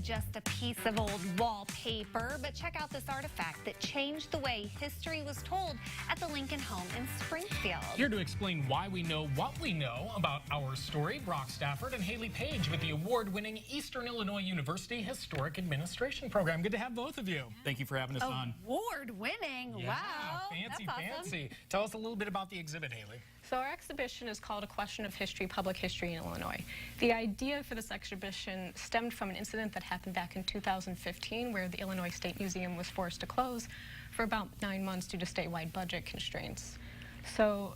just a piece of old wallpaper, but check out this artifact that changed the way history was told at the Lincoln home in Springfield. Here to explain why we know what we know about our story, Brock Stafford and Haley Page with the award-winning Eastern Illinois University Historic Administration Program. Good to have both of you. Thank you for having us on. Award-winning, Yeah, wow. fancy, That's awesome. fancy. Tell us a little bit about the exhibit, Haley. So our exhibition is called A Question of History, Public History in Illinois. The idea for this exhibition stemmed from an incident that happened back in 2015 where the Illinois State Museum was forced to close for about 9 months due to statewide budget constraints. So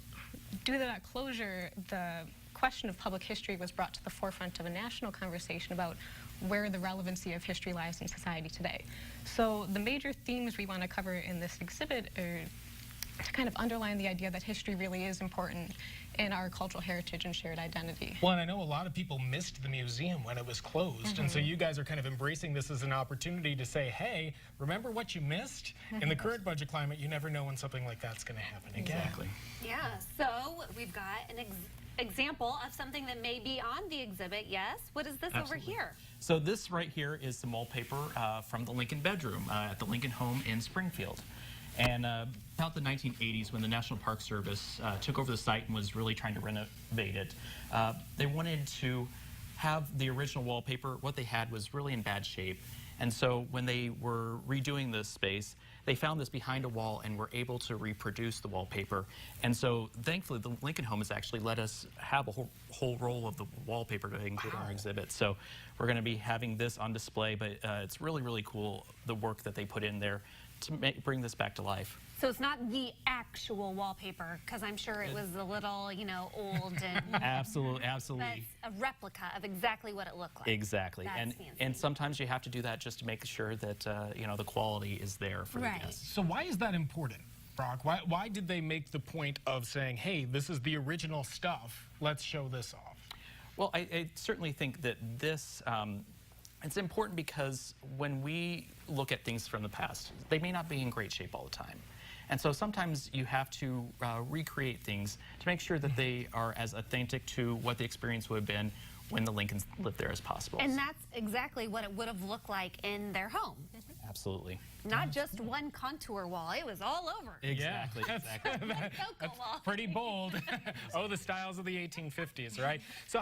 due to that closure, the question of public history was brought to the forefront of a national conversation about where the relevancy of history lies in society today. So the major themes we want to cover in this exhibit are to kind of underline the idea that history really is important in our cultural heritage and shared identity. Well, and I know a lot of people missed the museum when it was closed, and so you guys are kind of embracing this as an opportunity to say, hey, remember what you missed? In the current budget climate, you never know when something like that's going to happen again. Exactly. Yeah, so we've got an example of something that may be on the exhibit, yes? What is this over here? So this right here is some wallpaper from the Lincoln bedroom at the Lincoln home in Springfield. And about the 1980s, when the National Park Service took over the site and was really trying to renovate it, they wanted to have the original wallpaper. What they had was really in bad shape. And so when they were redoing this space, they found this behind a wall and were able to reproduce the wallpaper. And so thankfully, the Lincoln home has actually let us have a whole roll of the wallpaper to include in our exhibit. So we're going to be having this on display, but it's really, really cool, the work that they put in there to bring this back to life. So it's not the actual wallpaper, because I'm sure it was a little, you know, old and... Absolutely, But absolutely. a replica of exactly what it looked like. Exactly. That's And fancy. sometimes you have to do that just to make sure that, you know, the quality is there for Right. the guests. So why is that important, Brock? Why did they make the point of saying, hey, this is the original stuff, let's show this off? Well, I certainly think that this, it's important because when we look at things from the past, they may not be in great shape all the time. And so sometimes you have to recreate things to make sure that they are as authentic to what the experience would have been when the Lincolns lived there as possible. And that's exactly what it would have looked like in their home. Absolutely. Not just one contour wall, it was all over. Exactly, Yeah. exactly. Cocoa wall. Pretty bold. Oh, the styles of the 1850s, right? So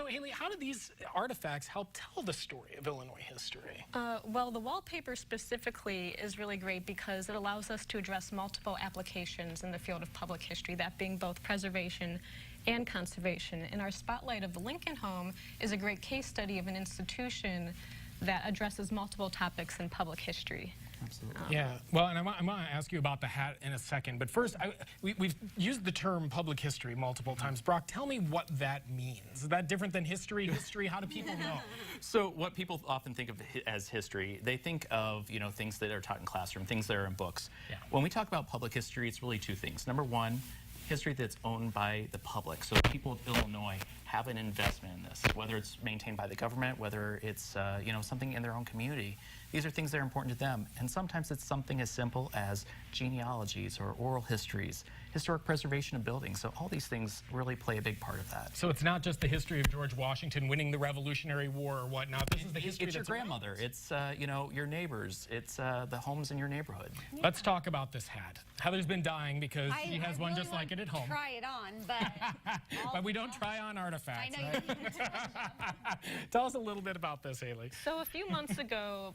Haley, how do these artifacts help tell the story of Illinois history? Well, the wallpaper specifically is really great because it allows us to address multiple applications in the field of public history, that being both preservation and conservation. And our spotlight of the Lincoln home is a great case study of an institution that addresses multiple topics in public history. Absolutely. Yeah, well, and I'm going to ask you about the hat in a second, but first, we've used the term public history multiple times. Brock, tell me what that means. Is that different than history? History, how do people know? So what people often think of as history, they think of, you know, things that are taught in classroom, things that are in books. Yeah. When we talk about public history, it's really two things. Number one, history that's owned by the public. So people of Illinois have an investment in this, whether it's maintained by the government, whether it's you know, something in their own community. These are things that are important to them. And sometimes it's something as simple as genealogies or oral histories, historic preservation of buildings. So all these things really play a big part of that. So it's not just the history of George Washington winning the Revolutionary War or whatnot. This is the history It's your that's around. grandmother. It's you know, your neighbors. It's the homes in your neighborhood. Let's talk about this hat. Heather's been dying because she has one really just like it at home. Try it on, but... But we don't try on artifacts. I know right? Tell us a little bit about this, Haley. So a few months ago,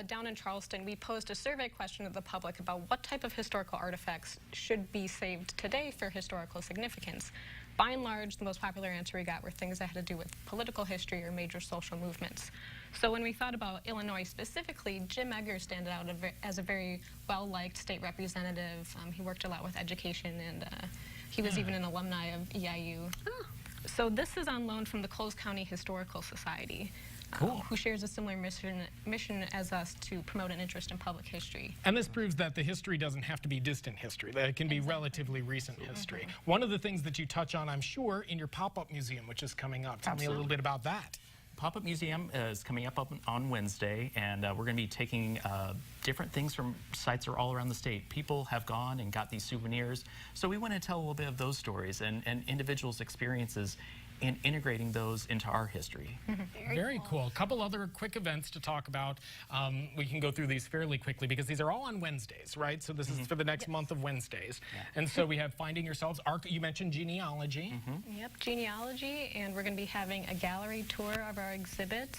down in Charleston, we posed a survey question to the public about what type of historical artifacts should be saved today for historical significance. By and large, the most popular answer we got were things that had to do with political history or major social movements. So when we thought about Illinois specifically, Jim Eggers stood out as a very well-liked state representative. He worked a lot with education, and he was even an alumni of EIU. So this is on loan from the Coles County Historical Society, who shares a similar mission as us to promote an interest in public history. And this proves that the history doesn't have to be distant history, that it can be relatively recent history. One of the things that you touch on, I'm sure, in your pop-up museum, which is coming up. Tell me a little bit about that. Pop-up museum is coming up on Wednesday, and we're going to be taking different things from sites that are all around the state. People have gone and got these souvenirs, so we want to tell a little bit of those stories and individuals' experiences and integrating those into our history. Very cool. A couple other quick events to talk about. We can go through these fairly quickly because these are all on Wednesdays, right? So this is for the next month of Wednesdays. And so we have Finding Yourselves. You mentioned genealogy. Yep, genealogy, and we're going to be having a gallery tour of our exhibits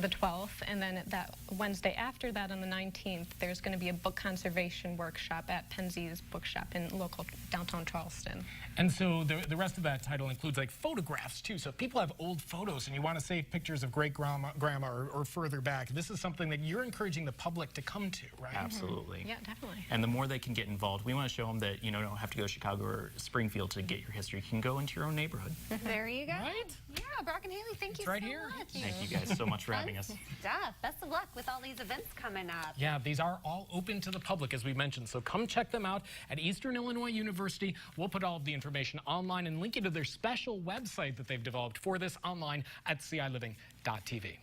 the 12th, and then that Wednesday after that, on the 19th, there's going to be a book conservation workshop at Penzie's Bookshop in local downtown Charleston. And so the rest of that title includes like photographs too. So if people have old photos and you want to save pictures of great grandma or further back, this is something that you're encouraging the public to come to, right? Absolutely. Yeah, definitely. And the more they can get involved, we want to show them that you don't have to go to Chicago or Springfield to get your history. You can go into your own neighborhood. There you go. Right? Yeah, Brock and Haley, thank you right so here. much. Thank you guys so much for having us. Stuff. Best of luck with all these events coming up. Yeah, these are all open to the public, as we mentioned. So come check them out at Eastern Illinois University. We'll put all of the information online and link you to their special website that they've developed for this online at CILiving.tv.